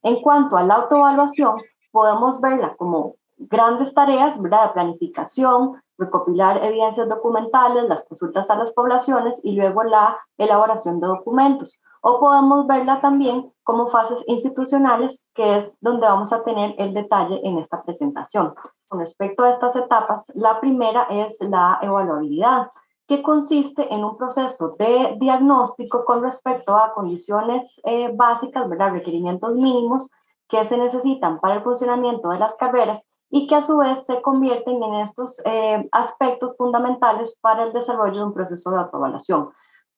En cuanto a la autoevaluación, podemos verla como grandes tareas, ¿verdad?, de planificación, recopilar evidencias documentales, las consultas a las poblaciones y luego la elaboración de documentos. O podemos verla también como fases institucionales, que es donde vamos a tener el detalle en esta presentación. Con respecto a estas etapas, la primera es la evaluabilidad, que consiste en un proceso de diagnóstico con respecto a condiciones básicas, ¿verdad?, requerimientos mínimos que se necesitan para el funcionamiento de las carreras y que a su vez se convierten en estos aspectos fundamentales para el desarrollo de un proceso de autoevaluación.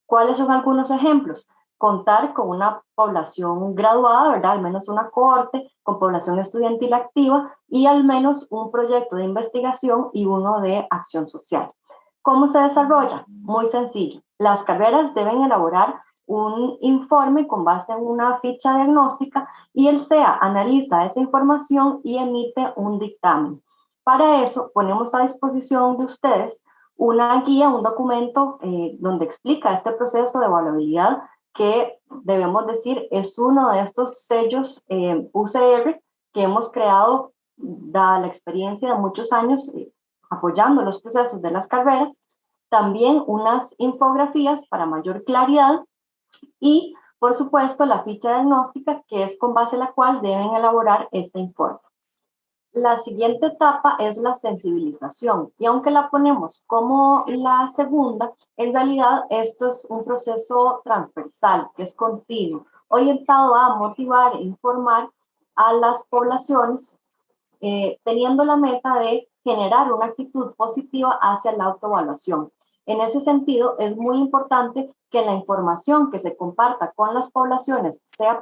¿Cuáles son algunos ejemplos? Contar con una población graduada, ¿verdad?, al menos una cohorte con población estudiantil activa y al menos un proyecto de investigación y uno de acción social. ¿Cómo se desarrolla? Muy sencillo. Las carreras deben elaborar un informe con base en una ficha diagnóstica y el CEA analiza esa información y emite un dictamen. Para eso ponemos a disposición de ustedes una guía, un documento donde explica este proceso de evaluabilidad que debemos decir es uno de estos sellos UCR que hemos creado dada la experiencia de muchos años apoyando los procesos de las carreras, también unas infografías para mayor claridad y, por supuesto, la ficha diagnóstica, que es con base en la cual deben elaborar este informe. La siguiente etapa es la sensibilización, y aunque la ponemos como la segunda, en realidad esto es un proceso transversal, que es continuo, orientado a motivar e informar a las poblaciones, teniendo la meta de generar una actitud positiva hacia la autoevaluación. En ese sentido, es muy importante que la información que se comparta con las poblaciones sea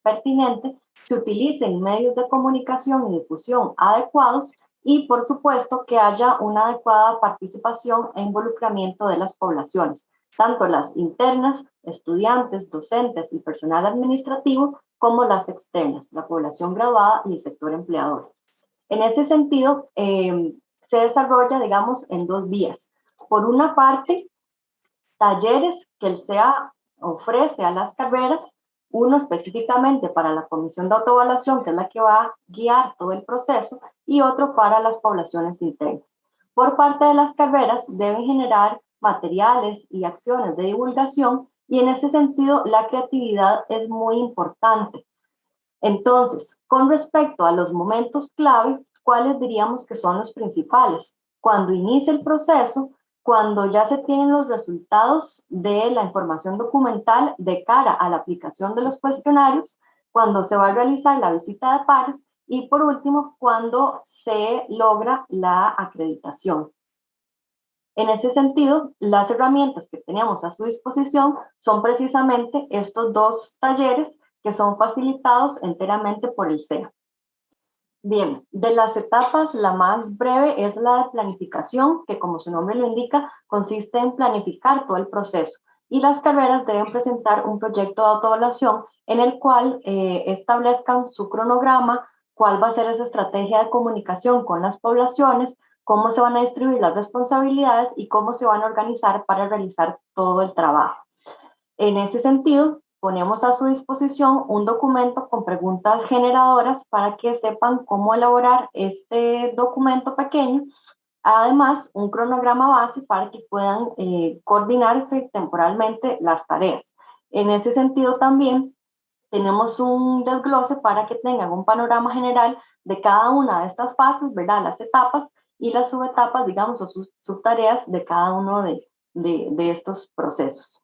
pertinente, se utilicen medios de comunicación y difusión adecuados y, por supuesto, que haya una adecuada participación e involucramiento de las poblaciones, tanto las internas, estudiantes, docentes y personal administrativo, como las externas, la población graduada y el sector empleador. En ese sentido, se desarrolla, digamos, en dos vías. Por una parte, talleres que el CEA ofrece a las carreras, uno específicamente para la comisión de autoevaluación, que es la que va a guiar todo el proceso, y otro para las poblaciones internas. Por parte de las carreras, deben generar materiales y acciones de divulgación, y en ese sentido, la creatividad es muy importante. Entonces, con respecto a los momentos clave, ¿cuáles diríamos que son los principales? Cuando inicia el proceso, cuando ya se tienen los resultados de la información documental de cara a la aplicación de los cuestionarios, cuando se va a realizar la visita de pares y por último, cuando se logra la acreditación. En ese sentido, las herramientas que tenemos a su disposición son precisamente estos dos talleres que son facilitados enteramente por el CEA. Bien, de las etapas, la más breve es la de planificación, que como su nombre lo indica, consiste en planificar todo el proceso. Y las carreras deben presentar un proyecto de autoevaluación en el cual establezcan su cronograma, cuál va a ser esa estrategia de comunicación con las poblaciones, cómo se van a distribuir las responsabilidades y cómo se van a organizar para realizar todo el trabajo. En ese sentido, ponemos a su disposición un documento con preguntas generadoras para que sepan cómo elaborar este documento pequeño. Además, un cronograma base para que puedan coordinarse temporalmente las tareas. En ese sentido también tenemos un desglose para que tengan un panorama general de cada una de estas fases, ¿verdad? Las etapas y las subetapas, digamos, o subtareas de cada uno de estos procesos.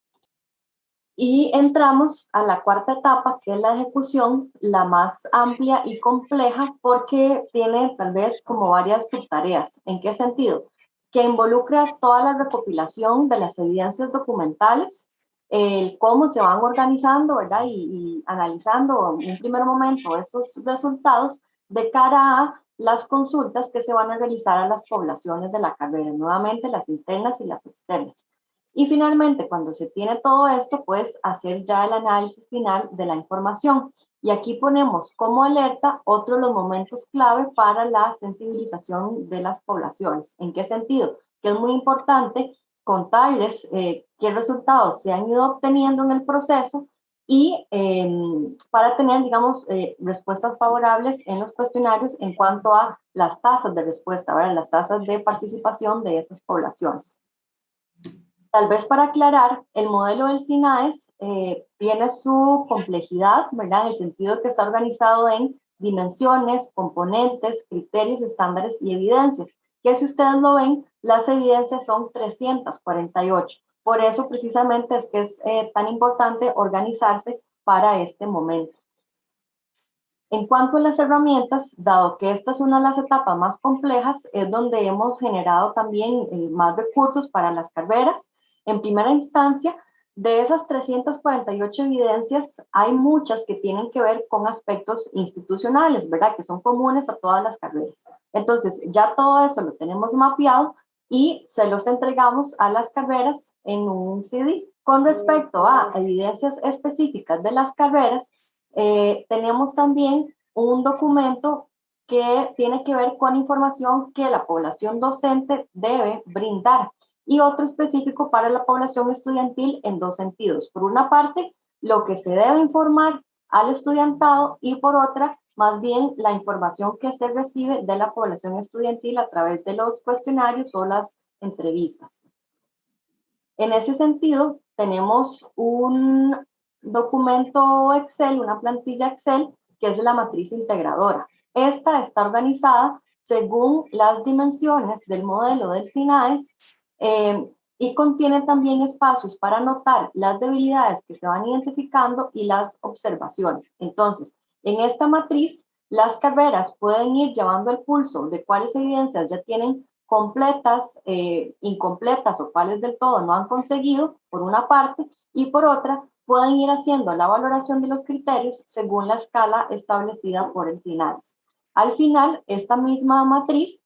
Y entramos a la cuarta etapa, que es la ejecución, la más amplia y compleja, porque tiene tal vez como varias subtareas. ¿En qué sentido? Que involucra toda la recopilación de las evidencias documentales, el cómo se van organizando, ¿verdad? Y analizando en un primer momento esos resultados de cara a las consultas que se van a realizar a las poblaciones de la carrera, nuevamente las internas y las externas. Y finalmente, cuando se tiene todo esto, pues hacer ya el análisis final de la información. Y aquí ponemos como alerta otro de los momentos clave para la sensibilización de las poblaciones. ¿En qué sentido? Que es muy importante contarles qué resultados se han ido obteniendo en el proceso y para tener, digamos, respuestas favorables en los cuestionarios en cuanto a las tasas de respuesta, ¿verdad? Las tasas de participación de esas poblaciones. Tal vez para aclarar, el modelo del SINAES tiene su complejidad, ¿verdad? En el sentido que está organizado en dimensiones, componentes, criterios, estándares y evidencias, que si ustedes lo ven, las evidencias son 348. Por eso precisamente es que es tan importante organizarse para este momento. En cuanto a las herramientas, dado que esta es una de las etapas más complejas, es donde hemos generado también más recursos para las carreras. En primera instancia, de esas 348 evidencias, hay muchas que tienen que ver con aspectos institucionales, ¿verdad? Que son comunes a todas las carreras. Entonces, ya todo eso lo tenemos mapeado y se los entregamos a las carreras en un CD. Con respecto a evidencias específicas de las carreras, tenemos también un documento que tiene que ver con información que la población docente debe brindar y otro específico para la población estudiantil en dos sentidos. Por una parte, lo que se debe informar al estudiantado y por otra, más bien la información que se recibe de la población estudiantil a través de los cuestionarios o las entrevistas. En ese sentido, tenemos un documento Excel, una plantilla Excel, que es la matriz integradora. Esta está organizada según las dimensiones del modelo del SINAES y contiene también espacios para anotar las debilidades que se van identificando y las observaciones. Entonces, en esta matriz, las carreras pueden ir llevando el pulso de cuáles evidencias ya tienen completas, incompletas o cuáles del todo no han conseguido, por una parte, y por otra, pueden ir haciendo la valoración de los criterios según la escala establecida por el SINAES. Al final, esta misma matriz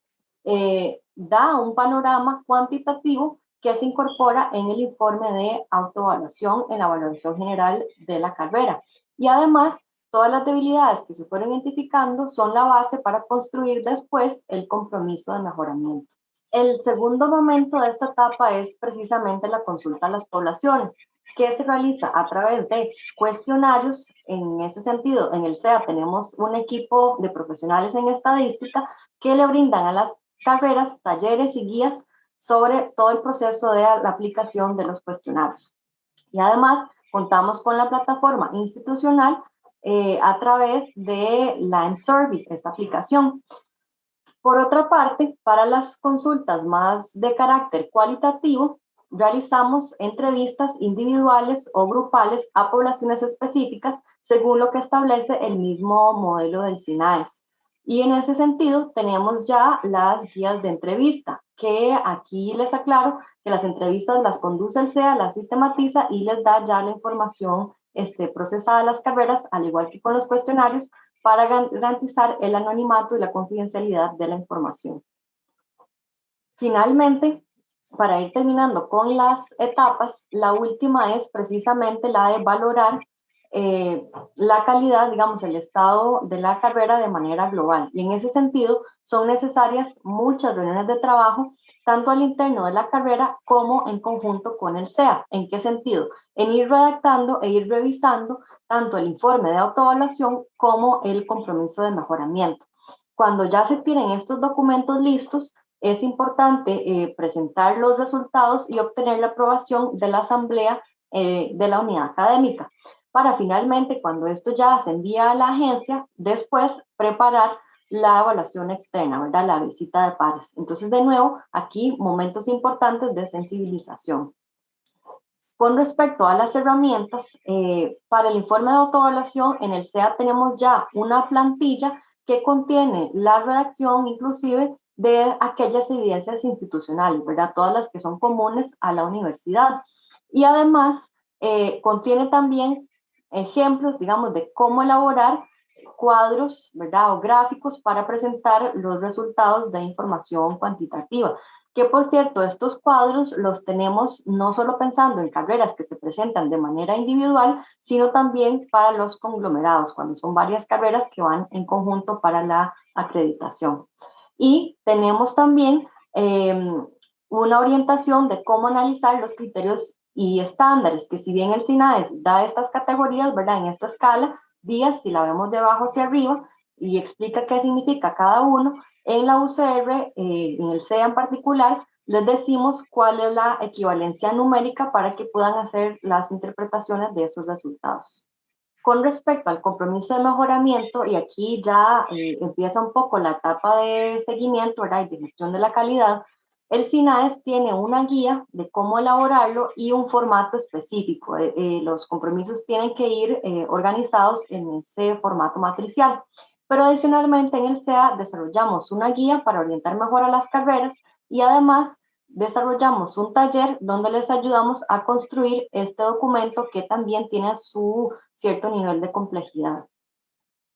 da un panorama cuantitativo que se incorpora en el informe de autoevaluación en la evaluación general de la carrera. Y además, todas las debilidades que se fueron identificando son la base para construir después el compromiso de mejoramiento. El segundo momento de esta etapa es precisamente la consulta a las poblaciones, que se realiza a través de cuestionarios. En ese sentido, en el SEA tenemos un equipo de profesionales en estadística que le brindan a las carreras, talleres y guías sobre todo el proceso de la aplicación de los cuestionarios. Y además contamos con la plataforma institucional a través de Lime Survey, esta aplicación. Por otra parte, para las consultas más de carácter cualitativo, realizamos entrevistas individuales o grupales a poblaciones específicas según lo que establece el mismo modelo del SINAES. Y en ese sentido tenemos ya las guías de entrevista, que aquí les aclaro que las entrevistas las conduce el SEA, las sistematiza y les da ya la información procesada a las carreras, al igual que con los cuestionarios, para garantizar el anonimato y la confidencialidad de la información. Finalmente, para ir terminando con las etapas, la última es precisamente la de valorar la calidad, digamos, el estado de la carrera de manera global. Y en ese sentido, son necesarias muchas reuniones de trabajo, tanto al interno de la carrera como en conjunto con el SEA. ¿En qué sentido? En ir redactando e ir revisando tanto el informe de autoevaluación como el compromiso de mejoramiento. Cuando ya se tienen estos documentos listos, es importante presentar los resultados y obtener la aprobación de la asamblea de la unidad académica, para finalmente, cuando esto ya se envía a la agencia, después preparar la evaluación externa, ¿verdad? La visita de pares. Entonces, de nuevo, aquí momentos importantes de sensibilización. Con respecto a las herramientas, para el informe de autoevaluación, en el SEA tenemos ya una plantilla que contiene la redacción inclusive de aquellas evidencias institucionales, ¿verdad? Todas las que son comunes a la universidad. Y además contiene también ejemplos, digamos, de cómo elaborar cuadros, ¿verdad? O gráficos para presentar los resultados de información cuantitativa. Que por cierto, estos cuadros los tenemos no solo pensando en carreras que se presentan de manera individual, sino también para los conglomerados, cuando son varias carreras que van en conjunto para la acreditación. Y tenemos también una orientación de cómo analizar los criterios y estándares, que si bien el SINAES da estas categorías, ¿verdad? En esta escala, días, si la vemos de abajo hacia arriba, y explica qué significa cada uno, en la UCR, en el CEA en particular, les decimos cuál es la equivalencia numérica para que puedan hacer las interpretaciones de esos resultados. Con respecto al compromiso de mejoramiento, y aquí ya empieza un poco la etapa de seguimiento, ¿verdad? Y de gestión de la calidad, el SINAES tiene una guía de cómo elaborarlo y un formato específico. Los compromisos tienen que ir organizados en ese formato matricial. Pero adicionalmente en el CEA desarrollamos una guía para orientar mejor a las carreras y además desarrollamos un taller donde les ayudamos a construir este documento que también tiene su cierto nivel de complejidad.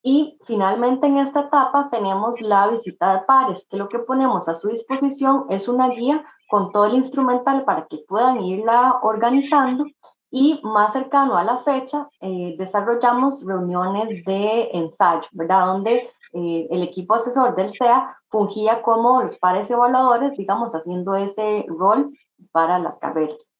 Y finalmente en esta etapa tenemos la visita de pares, que lo que ponemos a su disposición es una guía con todo el instrumental para que puedan irla organizando, y más cercano a la fecha desarrollamos reuniones de ensayo, ¿verdad? Donde el equipo asesor del CEA fungía como los pares evaluadores, digamos, haciendo ese rol para las carreras.